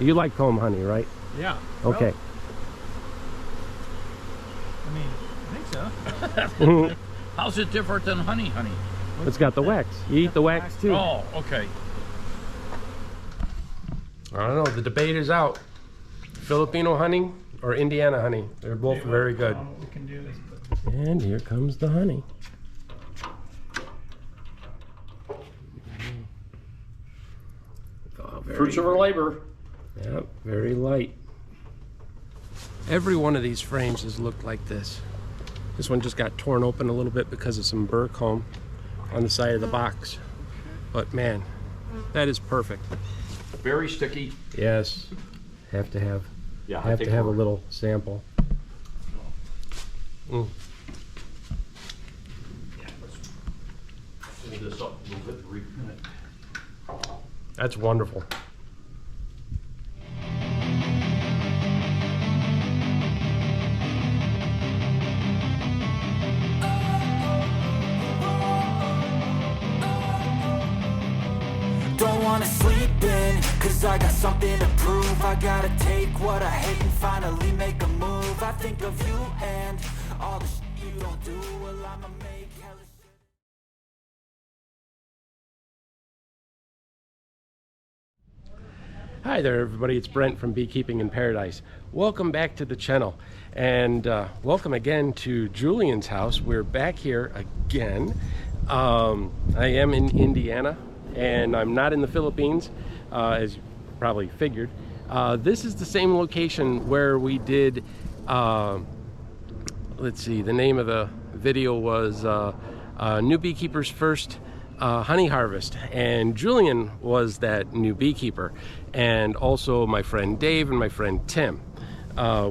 You like comb honey, right? Yeah. Okay. Well, I think so. How's it different than honey? It's got the wax. You eat the wax too. Oh, okay. I don't know. The debate is out. Filipino honey or Indiana honey. They're both very good. What we can do is And here comes the honey. Oh, Fruits of our labor. Yep, very light. Every one of these frames has looked like this. This one just got torn open a little bit because of some burr comb on the side of the box. But man, that is perfect. Very sticky. Yes, have to have a little sample. Yeah, let's pull this up a little bit, repin it. That's wonderful. Don't wanna sleep in, cause I got something to prove. I gotta take what I hate and finally make a move. I think of you and all the shit you don't do. Well, I'ma make hella shit. Hi there everybody, it's Brent from Beekeeping in Paradise. Welcome back to the channel, and welcome again to Julian's house. We're back here again. I am in Indiana, and I'm not in the Philippines, as you probably figured. This is the same location where we did, let's see, the name of the video was New Beekeeper's First Honey Harvest, and Julian was that new beekeeper, and also my friend Dave and my friend Tim.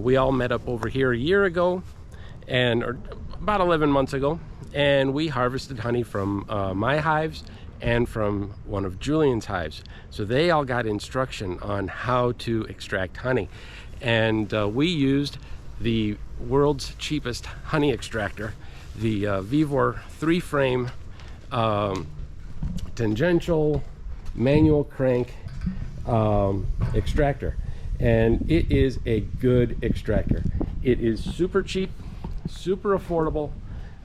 We all met up over here a year ago, or about 11 months ago, and we harvested honey from my hives and from one of Julian's hives. So they all got instruction on how to extract honey, and we used the world's cheapest honey extractor, the Vivor 3-frame tangential manual crank extractor, and it is a good extractor. It is super cheap, super affordable,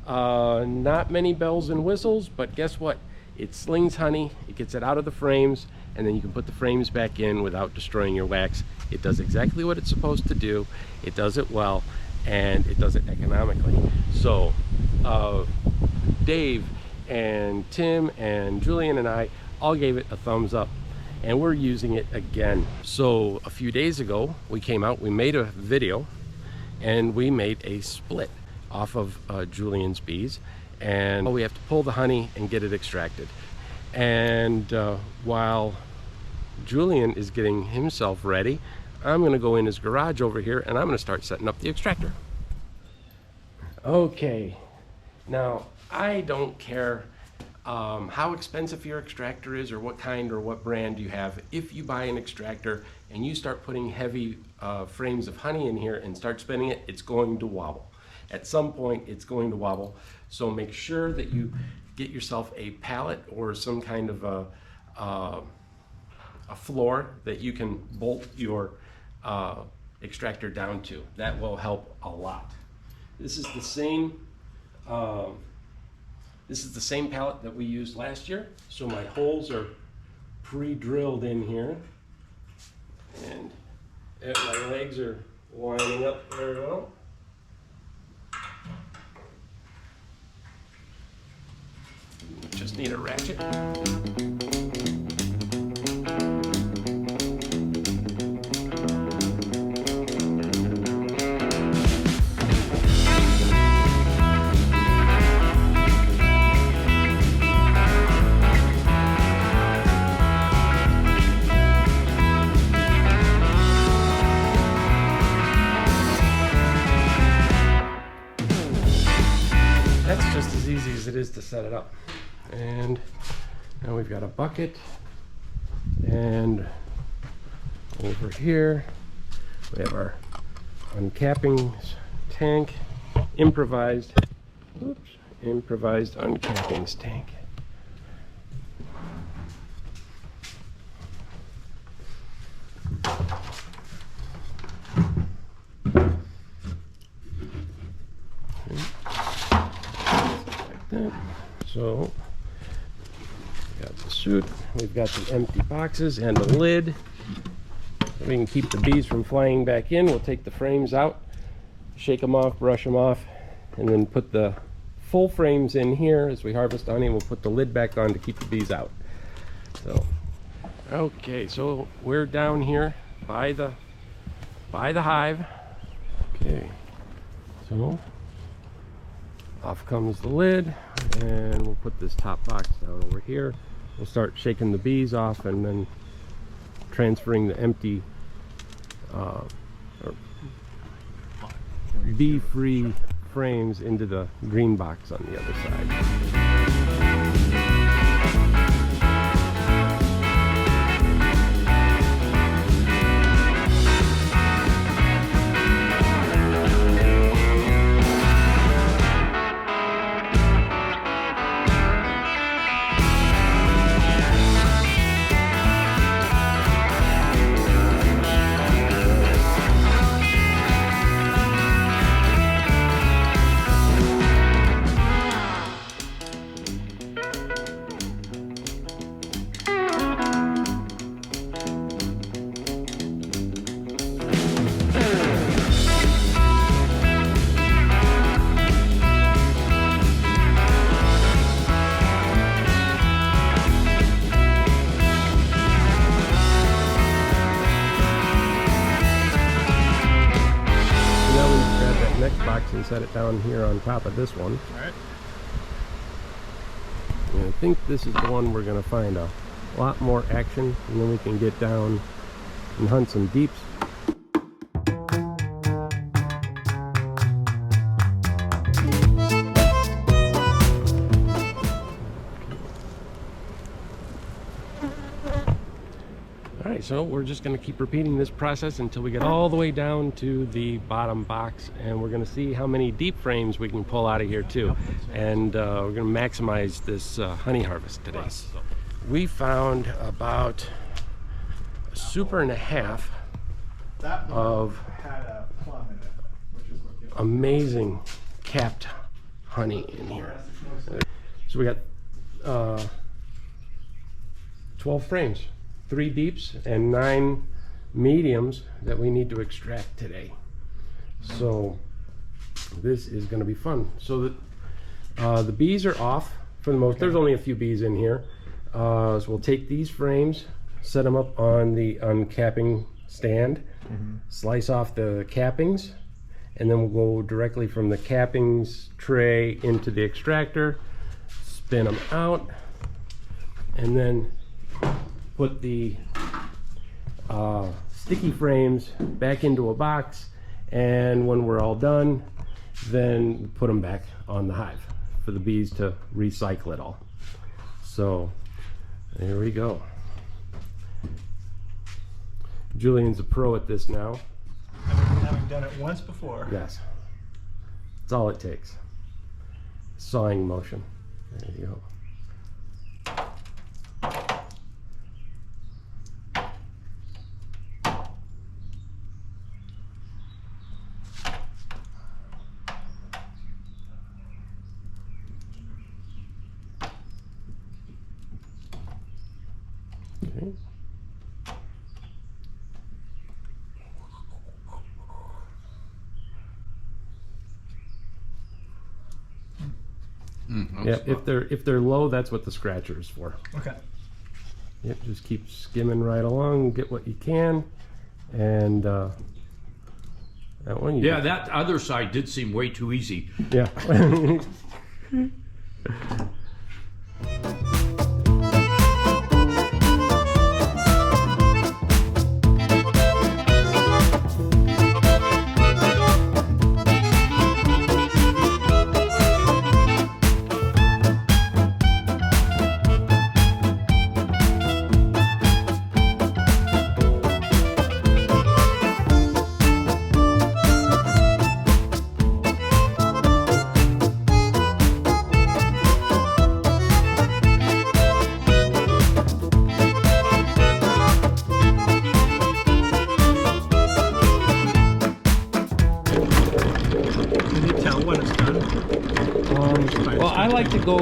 not many bells and whistles, but guess what? It slings honey, it gets it out of the frames, and then you can put the frames back in without destroying your wax. It does exactly what it's supposed to do. It does it well, and it does it economically. So Dave and Tim and Julian and I all gave it a thumbs up, and we're using it again. So a few days ago we came out, we made a video, and we made a split off of Julian's bees, and we have to pull the honey and get it extracted. And while Julian is getting himself ready, I'm going to go in his garage over here and I'm going to start setting up the extractor. Okay, now I don't care how expensive your extractor is or what kind or what brand you have. If you buy an extractor and you start putting heavy frames of honey in here and start spinning it, it's going to wobble. At some point it's going to wobble. So make sure that you get yourself a pallet or some kind of a floor that you can bolt your extractor down to. That will help a lot. This is the same pallet that we used last year, so my holes are pre-drilled in here, and my legs are lining up very well. Just need a ratchet. That's just as easy as it is to set it up. And now we've got a bucket, and over here we have our uncapping tank, improvised uncapping tank. that. So we got the suit, we've got the empty boxes and the lid. So we can keep the bees from flying back in. We'll take the frames out, shake them off, brush them off, and then put the full frames in here as we harvest honey, and we'll put the lid back on to keep the bees out. So, okay, so we're down here by the hive. Okay, so off comes the lid, and we'll put this top box down over here. We'll start shaking the bees off and then transferring the empty bee-free frames into the green box on the other side. And set it down here on top of this one. All right. And I think this is the one we're going to find a lot more action, and then we can get down and hunt some deeps. Alright, so we're just going to keep repeating this process until we get all the way down to the bottom box, and we're going to see how many deep frames we can pull out of here too. And we're going to maximize this honey harvest today. We found about a super and a half of amazing capped honey in here. So we got 12 frames. 3 deeps and 9 mediums that we need to extract today. So this is going to be fun. So the bees are off for the most. There's only a few bees in here. So we'll take these frames, set them up on the uncapping stand, slice off the cappings, and then we'll go directly from the cappings tray into the extractor, spin them out, and then put the sticky frames back into a box, and when we're all done, then put them back on the hive for the bees to recycle it all. So there we go. Julian's a pro at this now. Having done it once before. Yes, that's all it takes. Sawing motion. There you go. Okay. Yeah, if they're low, that's what the scratcher is for. Okay. Yep, just keep skimming right along, get what you can, and that one. Yeah, that other side did seem way too easy. Yeah. like to go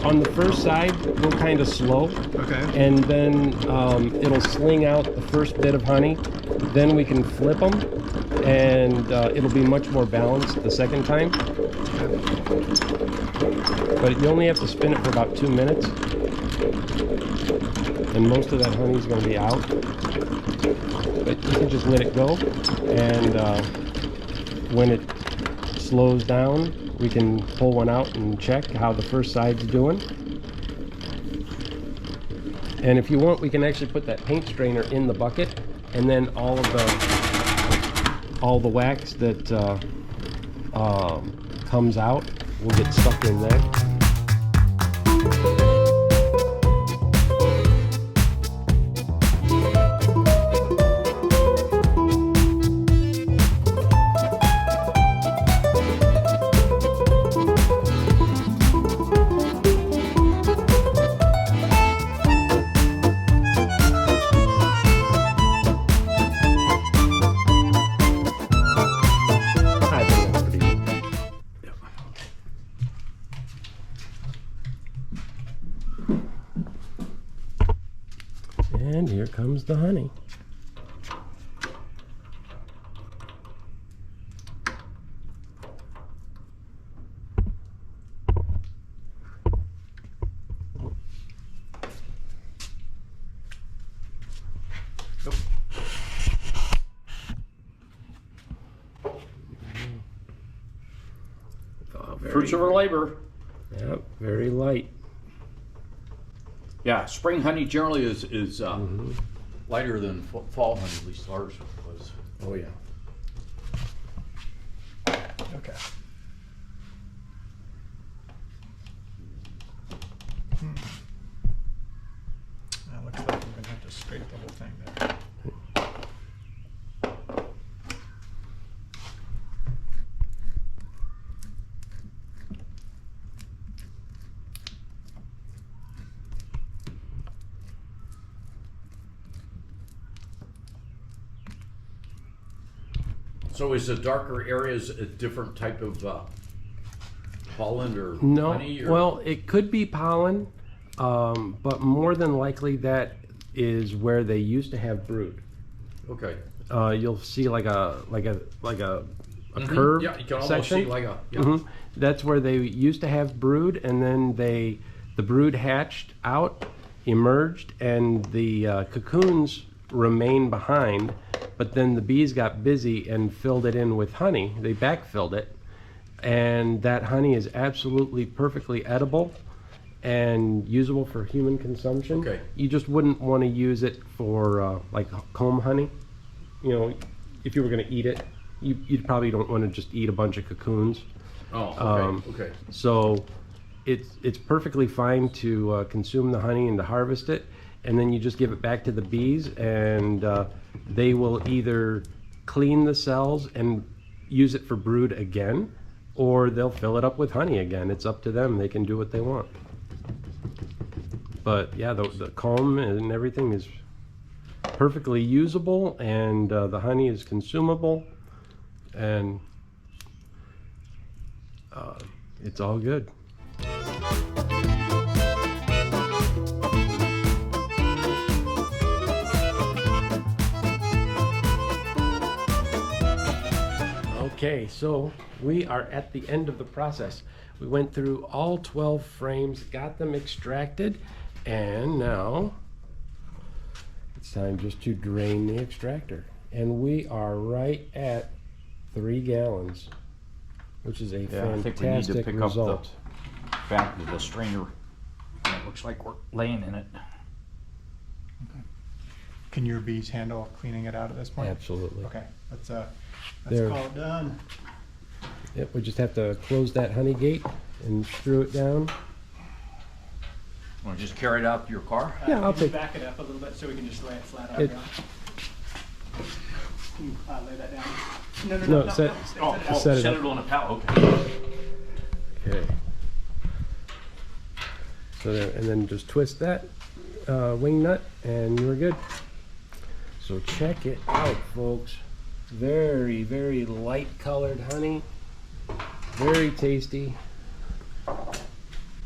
on the first side, go kind of slow. Okay. And then it'll sling out the first bit of honey. Then we can flip them, and it'll be much more balanced the second time. But you only have to spin it for about 2 minutes. And most of that honey is going to be out. But you can just let it go, and when it slows down, we can pull one out and check how the first side's doing. And if you want, we can actually put that paint strainer in the bucket, and then all the wax that comes out will get stuck in there. And here comes the honey. Oh, Fruits of our labor. Yep, very light. Yeah, spring honey generally is lighter than fall honey, at least ours was. Oh yeah. Okay. That looks like we're gonna have to scrape the whole thing there. So is the darker areas a different type of pollen or No, honey? Or? well, it could be pollen, but more than likely that is where they used to have brood. Okay. You'll see like a curved Yeah, you can almost section. see like a. Yeah. That's where they used to have brood, and then the brood hatched out, emerged, and the cocoons remain behind. But then the bees got busy and filled it in with honey. They backfilled it, and that honey is absolutely perfectly edible and usable for human consumption. Okay. You just wouldn't want to use it for like comb honey. You know, if you were going to eat it, you probably don't want to just eat a bunch of cocoons. Oh, okay. Okay. So it's perfectly fine to consume the honey and to harvest it, and then you just give it back to the bees, and they will either clean the cells and use it for brood again, or they'll fill it up with honey again. It's up to them. They can do what they want. But yeah, the comb and everything is perfectly usable, and the honey is consumable, and it's all good. Okay, so we are at the end of the process. We went through all 12 frames, got them extracted, and now it's time just to drain the extractor. And we are right at 3 gallons, which is a fantastic I think we need to pick result. up the back of the strainer. It looks like we're laying in it. Can your bees handle cleaning it out at this point? Absolutely. Okay, let's There. call it done. Yep, we just have to close that honey gate and screw it down. Want to just carry it out to your car? Yeah, I'll Can you take back it up a little bit so we can just lay it flat out. it. Can you lay that down? No, set Set it it up. on a pallet. Okay. Okay. So there, and then just twist that wing nut, and you're good. So check it out, folks. Very, very light colored honey. Very tasty.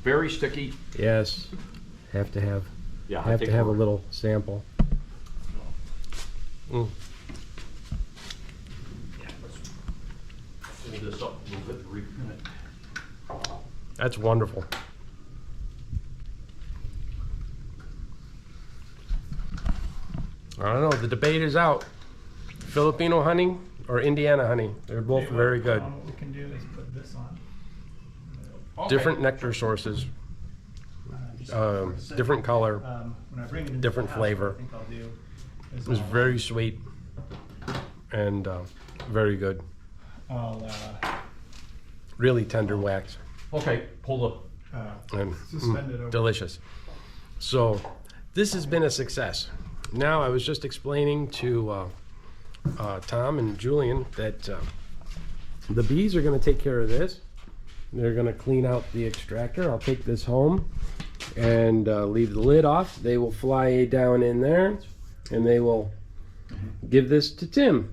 Very sticky. Yes. Have to have. Yeah, Have to have a little sample. Mm. Pull this up a little bit to repin it. That's wonderful. I don't know. The debate is out. Filipino honey or Indiana honey. They're both very good. What we can do is put this on. Okay. Different nectar sources. Different color. When I bring it into Different the house, flavor. what I think I'll do is It was very sweet and very good. I'll Really tender wax Okay, pull and suspend it over. delicious. So this has been a success. Now I was just explaining to Tom and Julian that the bees are going to take care of this. They're going to clean out the extractor. I'll take this home and leave the lid off. They will fly down in there and they will give this to Tim.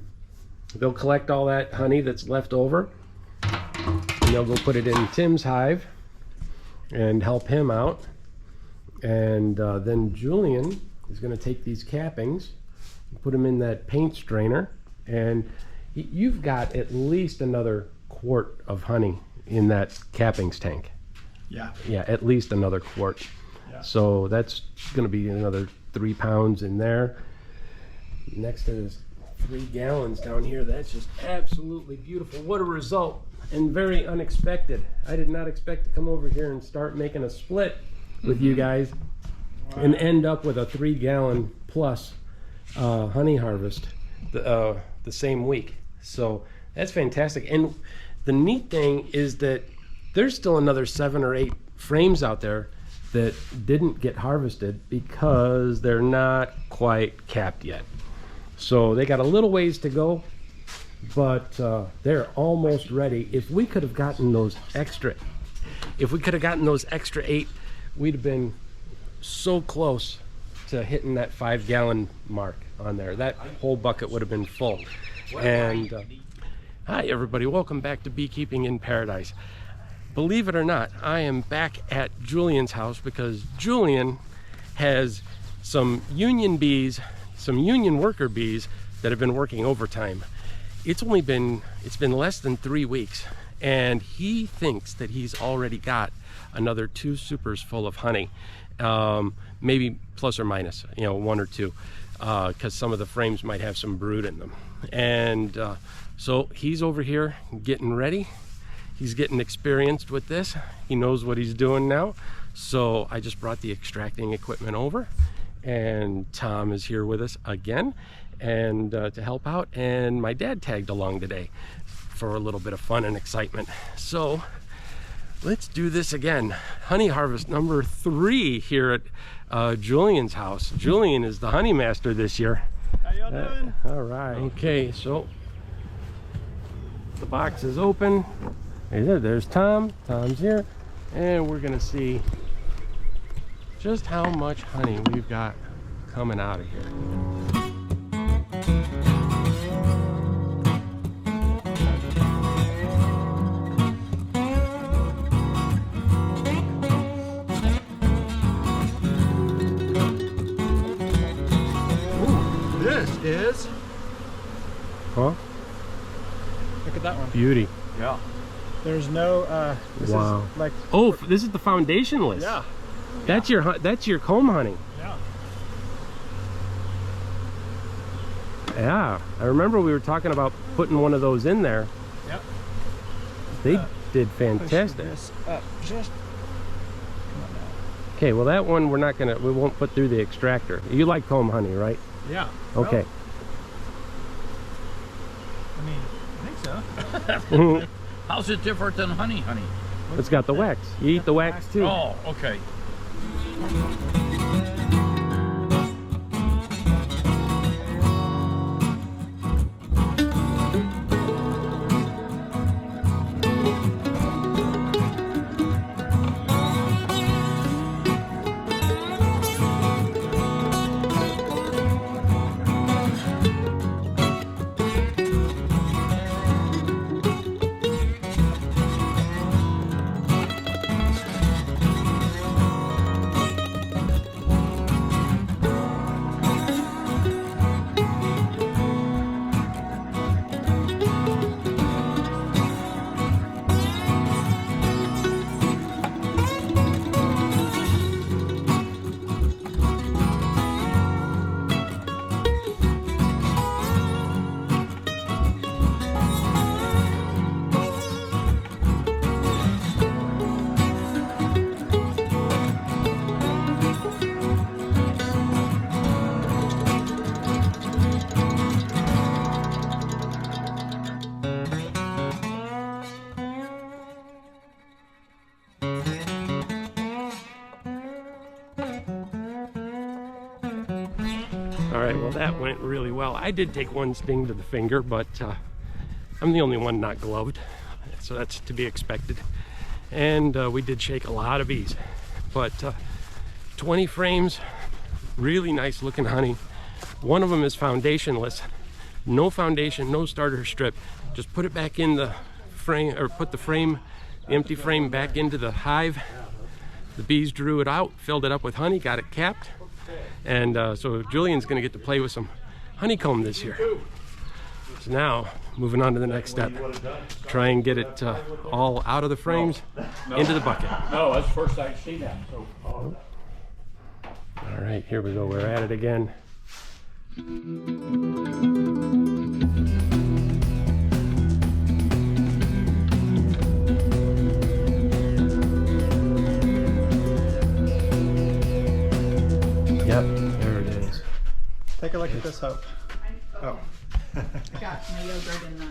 They'll collect all that honey that's left over and they'll go put it in Tim's hive and help him out. And then Julian is going to take these cappings and put them in that paint strainer. And you've got at least another quart of honey in that cappings tank. Yeah. Yeah, at least another quart. Yeah. So that's going to be another 3 pounds in there. Next to this 3 gallons down here. That's just absolutely beautiful. What a result, and very unexpected. I did not expect to come over here and start making a split with you guys and end up with a 3 gallon plus honey harvest the same week. So that's fantastic. And the neat thing is that there's still another 7 or 8 frames out there that didn't get harvested because they're not quite capped yet. So they got a little ways to go, but they're almost ready. If we could have gotten those extra 8, we'd have been so close to hitting that 5 gallon mark on there. That whole bucket would have been full. And hi everybody, welcome back to Beekeeping in Paradise. Believe it or not, I am back at Julian's house because Julian has some union bees, some union worker bees that have been working overtime. It's been less than 3 weeks, and he thinks that he's already got another 2 supers full of honey, maybe plus or minus, 1 or 2, because some of the frames might have some brood in them. And so he's over here getting ready. He's getting experienced with this. He knows what he's doing now. So I just brought the extracting equipment over, and Tom is here with us again and to help out. And my dad tagged along today for a little bit of fun and excitement. So let's do this again. Honey harvest number 3 here at Julian's house. Julian is the honey master this year. How y'all doing? All right. Okay, so the box is open. There's Tom. Tom's here. And we're gonna see just how much honey we've got coming out of here. This is. Huh? Look at that one. Beauty. it. Yeah. There's no. This Wow. is like. Oh, this is the foundation list. Yeah. That's your comb honey. Yeah. Yeah. I remember we were talking about putting one of those in there. Yep. They did Push fantastic. this up just. Come on now. Okay, well that one we won't put through the extractor. You like comb honey, right? Yeah. Okay. Well, I mean, I think so. How's it different than honey? It's got the wax. You eat the wax too. Oh, okay. right, well that went really well. I did take one sting to the finger, but I'm the only one not gloved, so that's to be expected. And we did shake a lot of bees, but 20 frames, really nice looking honey. One of them is foundationless, no foundation, no starter strip. Just put it back in the frame, or put the empty frame back into the hive. The bees drew it out, filled it up with honey, got it capped. And so Julian's gonna get to play with some honeycomb this year. So now, moving on to the next step. Try and get it all out of the frames, into the bucket. No, that's the first I've seen that. So, All right, here we go, we're at it again. Yep, there it is. Take a look at this hope. Oh. I got my yogurt in the.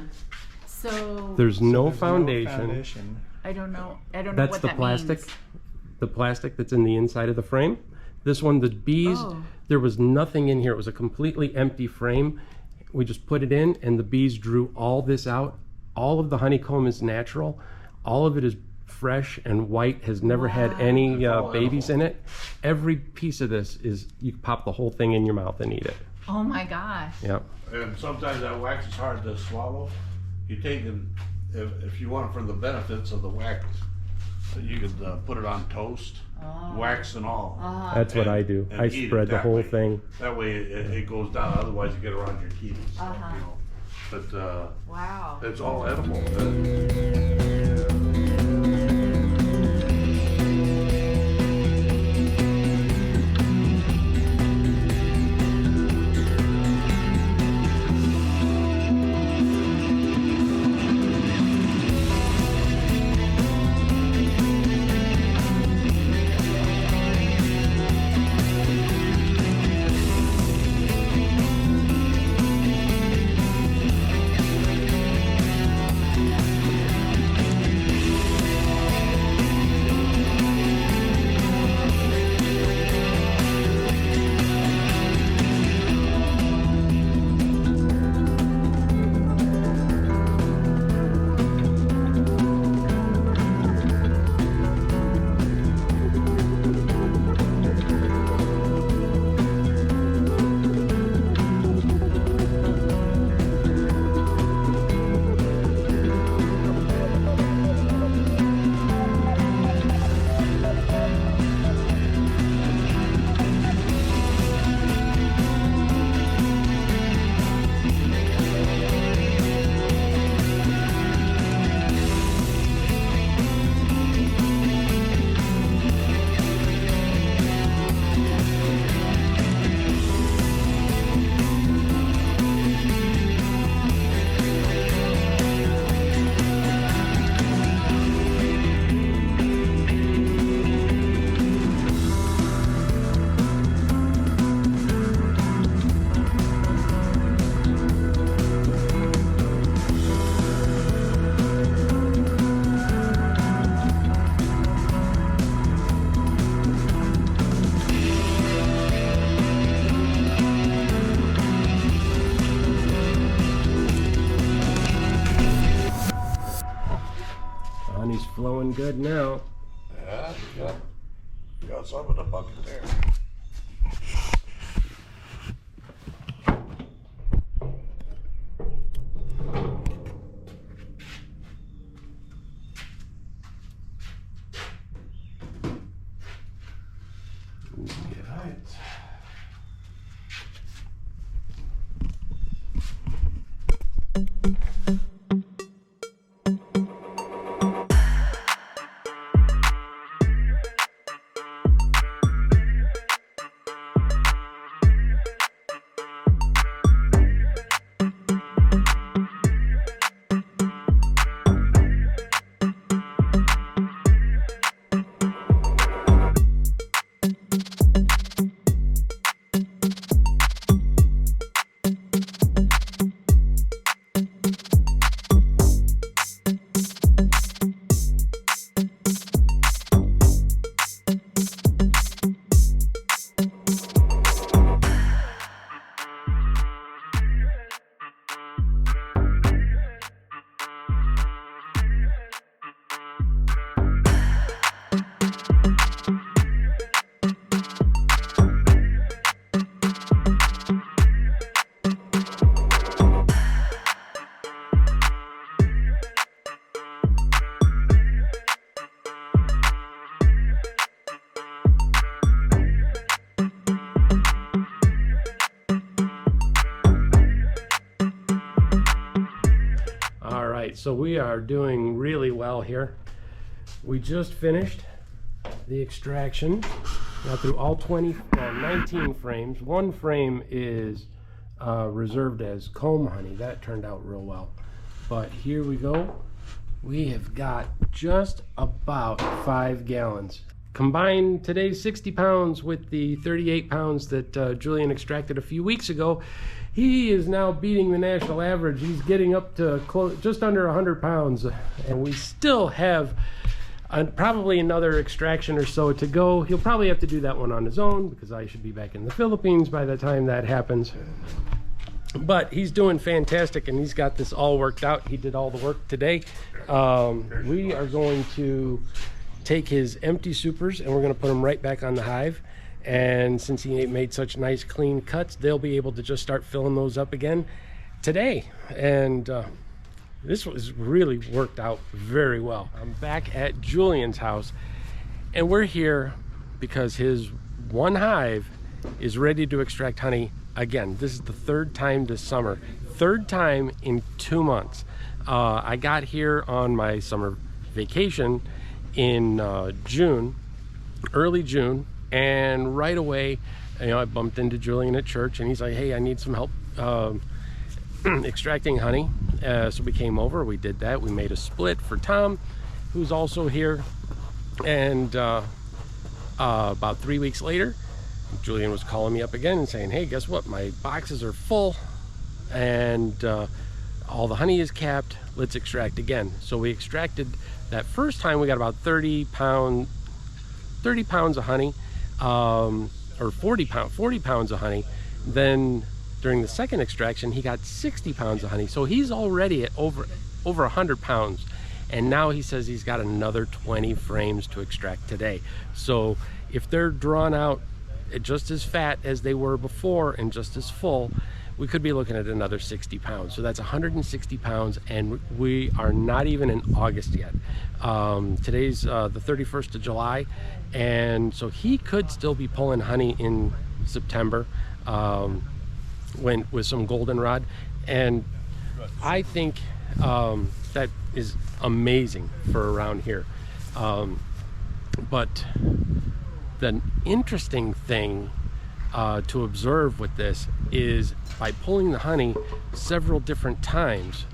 So There's no There's foundation. I don't know. I don't know That's what the that plastic. means. The plastic that's in the inside of the frame. This one, the bees, Oh. there was nothing in here. It was a completely empty frame. We just put it in and the bees drew all this out. All of the honeycomb is natural. All of it is fresh and white, has never had any babies in it. Every piece of this is, you can pop the whole thing in your mouth and eat it. Oh my gosh. Yep. And sometimes that wax is hard to swallow. You take and if you want it for the benefits of the wax, you could put it on toast, wax and all. That's what I do. and I eat it spread the that whole way. thing. That way it goes down. Otherwise, you get around your teeth. And stuff, you know. But Wow. it's all edible. Honey's flowing good now. Yeah, you got some in the bucket there. right, so we are doing really well here. We just finished the extraction. Now through all 19 frames. One frame is reserved as comb honey. That turned out real well. But here we go. We have got just about 5 gallons. Combine today's 60 pounds with the 38 pounds that Julian extracted a few weeks ago. He is now beating the national average. He's getting up to just under 100 pounds. And we still have probably another extraction or so to go. He'll probably have to do that one on his own because I should be back in the Philippines by the time that happens. But he's doing fantastic, and he's got this all worked out. He did all the work today. We are going to take his empty supers and we're going to put them right back on the hive. And since he made such nice clean cuts, they'll be able to just start filling those up again today. And this was really worked out very well. I'm back at Julian's house, and we're here because his one hive is ready to extract honey again. This is the 3rd time this summer, 3rd time in 2 months. I got here on my summer vacation in June, early June, and right away, I bumped into Julian at church, and he's like, hey, I need some help extracting honey. So we came over, we did that. We made a split for Tom, who's also here. And about 3 weeks later, Julian was calling me up again and saying, hey, guess what? My boxes are full and all the honey is capped. Let's extract again. So we extracted that first time. We got about 30 pounds of honey, or 40 pounds of honey. Then during the second extraction, he got 60 pounds of honey. So he's already at over 100 pounds. And now he says he's got another 20 frames to extract today. So if they're drawn out just as fat as they were before and just as full, we could be looking at another 60 pounds. So that's 160 pounds, and we are not even in August yet. Today's the 31st of July, and so he could still be pulling honey in September with some goldenrod. And I think that is amazing for around here. But the interesting thing to observe with this is by pulling the honey several different times,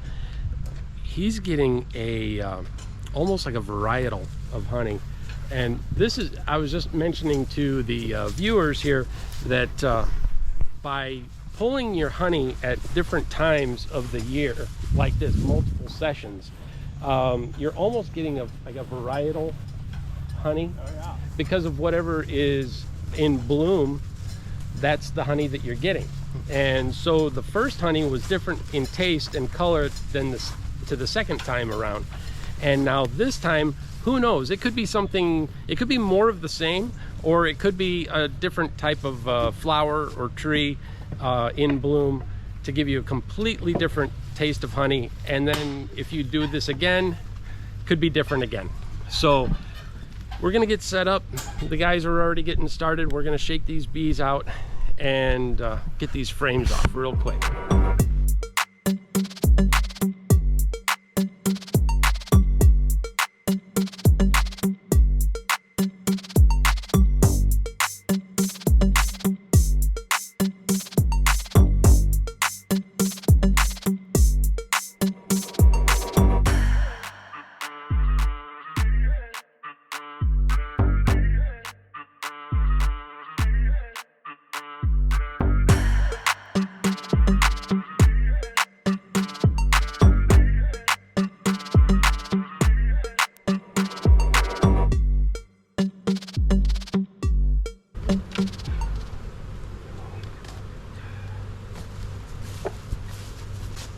he's getting a almost like a varietal of honey. And this is, I was just mentioning to the viewers here that by pulling your honey at different times of the year like this, multiple sessions, you're almost getting like a varietal honey. Oh, yeah. Because of whatever is in bloom, that's the honey that you're getting. And so the first honey was different in taste and color than to the second time around. And now this time, who knows? It could be something, it could be more of the same, or it could be a different type of flower or tree in bloom to give you a completely different taste of honey. And then if you do this again, could be different again. So we're gonna get set up. The guys are already getting started. We're gonna shake these bees out and get these frames off real quick.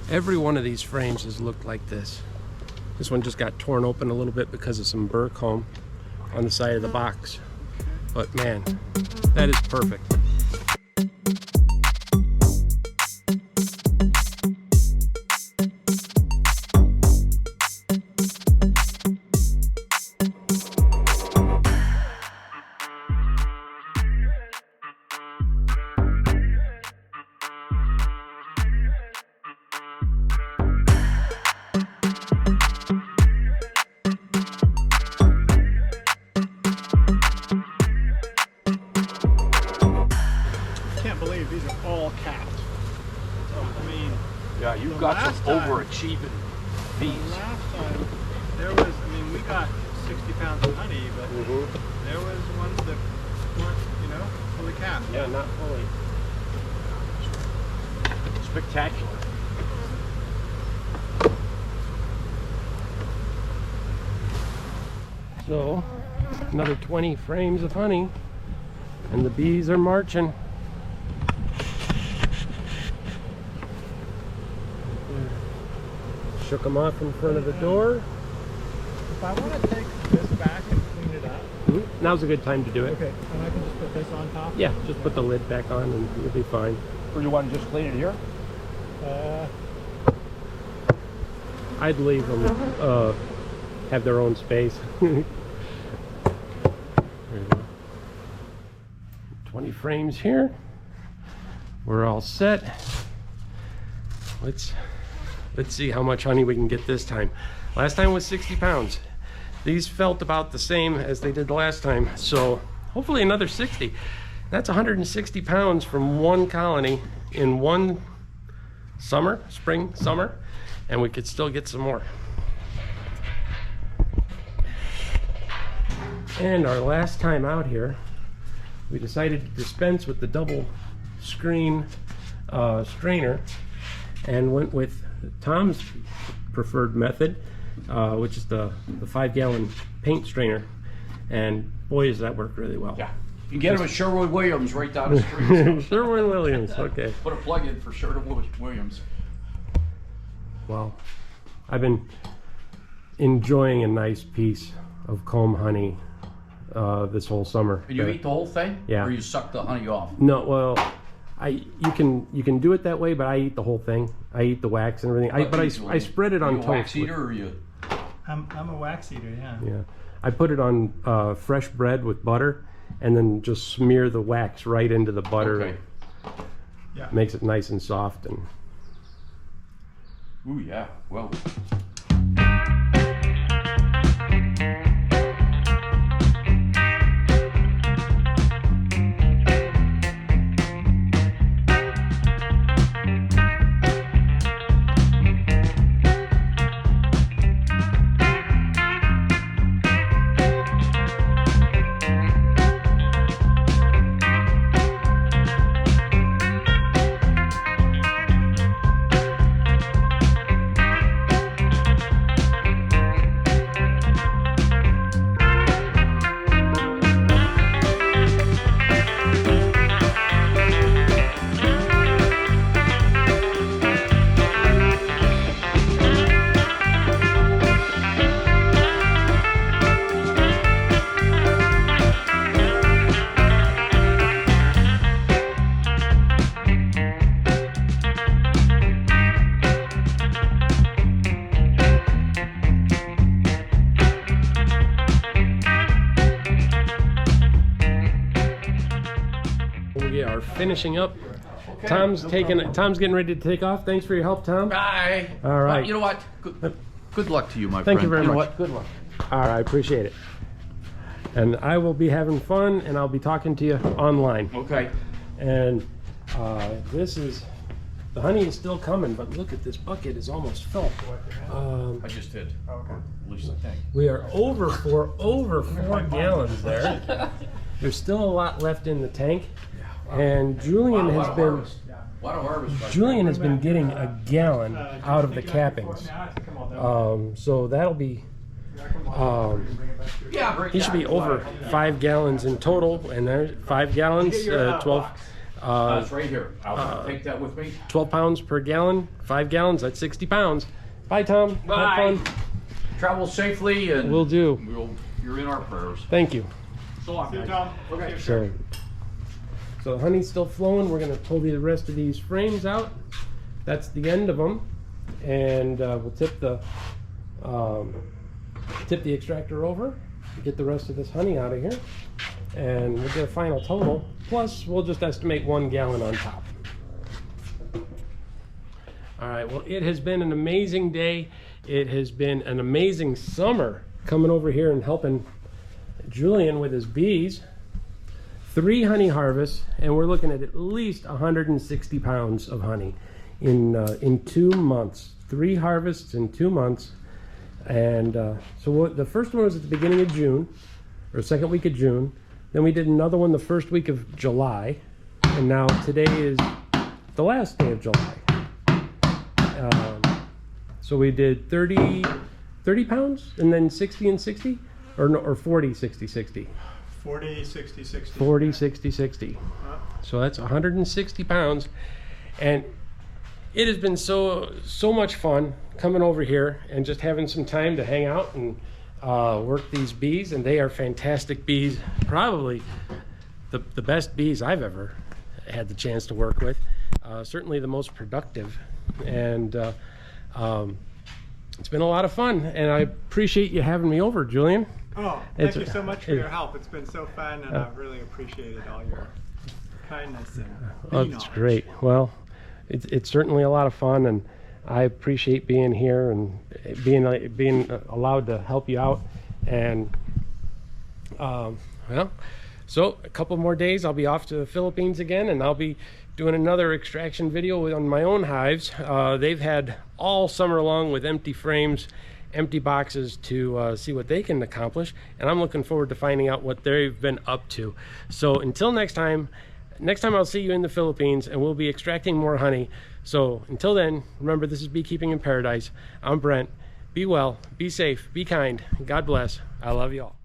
Every one of these frames has looked like this. This one just got torn open a little bit because of some burr comb on the side of the box. But man, that is perfect. overachieving bees. Last time, there was, I mean, we got 60 pounds of honey, but there was ones that weren't, you know, fully capped. Yeah, not fully. Spectacular. So, another 20 frames of honey, and the bees are marching. Shook them off in front of the door. If I want to take this back and clean it up, Now's a good time to do it. okay, and I can just put this on top? Yeah, just put the lid back on and you'll be fine. Or you want to just clean it here? I'd leave them have their own space. There you go. 20 frames here. We're all set. Let's see how much honey we can get this time. Last time was 60 pounds. These felt about the same as they did the last time, so hopefully another 60. That's 160 pounds from one colony in one summer, spring, summer, and we could still get some more. And our last time out here, we decided to dispense with the double screen strainer and went with Tom's preferred method, which is the 5-gallon paint strainer, and boy does that work really well. Yeah. You get them at Sherwin-Williams right down the street. Sherwin-Williams, okay. Put a plug in for Sherwin-Williams. Well, I've been enjoying a nice piece of comb honey this whole summer. And you eat the whole thing? Yeah. Or you suck the honey off? No, well, you can do it that way, but I eat the whole thing. I eat the wax and everything. I spread it on you toast. A wax eater or you? I'm a wax eater, yeah. Yeah, I put it on fresh bread with butter, and then just smear the wax right into the butter. Okay. Yeah. Makes it nice and soft. And Ooh, yeah. Well. we are finishing up. Okay, Tom's getting ready to take off. Thanks for your help, Tom. Bye. All right. Well, you know what? Good luck to you, my friend. Thank you very much. Know what? Good luck. All right, I appreciate it. And I will be having fun, and I'll be talking to you online. Okay. And this is, the honey is still coming, but look at this bucket is almost full. I just did. Okay. At least I think. We are over 4 gallons there. There's still a lot left in the tank, and Julian has been getting a gallon out of the cappings. So that'll be. He should be over 5 gallons in total, and there's 5 gallons, 12. It's right here. I'll take that with me. 12 pounds per gallon, 5 gallons. That's 60 pounds. Bye, Tom. Bye. Have fun. Travel safely, and Will do. You're in our prayers. Thank you. So long, guys. Tom. Okay. So the honey's still flowing. We're gonna pull the rest of these frames out. That's the end of them, and we'll tip the extractor over, get the rest of this honey out of here, and we'll get a final total. Plus, we'll just estimate 1 gallon on top. All right. Well, it has been an amazing day. It has been an amazing summer coming over here and helping Julian with his bees. 3 honey harvests, and we're looking at least 160 pounds of honey in 2 months. 3 harvests in 2 months. And so the first one was at the beginning of June, or second week of June. Then we did another one the first week of July. And now today is the last day of July. So we did 30 pounds and then 60 and 60, or 40, 60, 60. 40, 60, 60. 40, 60, 60. So that's 160 pounds. And it has been so much fun coming over here and just having some time to hang out and work these bees. And they are fantastic bees, probably the best bees I've ever had the chance to work with. Certainly the most productive. And it's been a lot of fun, and I appreciate you having me over, Julian. Oh, thank you so much for your help. It's been so fun, and I've really appreciated all your kindness and oh, that's great. Well, it's certainly a lot of fun, and I appreciate being here and being allowed to help you out. And well, so a couple more days I'll be off to the Philippines again, and I'll be doing another extraction video on my own hives. They've had all summer long with empty frames, empty boxes, to see what they can accomplish, and I'm looking forward to finding out what they've been up to. So until next time I'll see you in the Philippines, and we'll be extracting more honey. So until then, remember, this is Beekeeping in Paradise. I'm Brent. Be well, be safe, be kind. God bless. I love you all.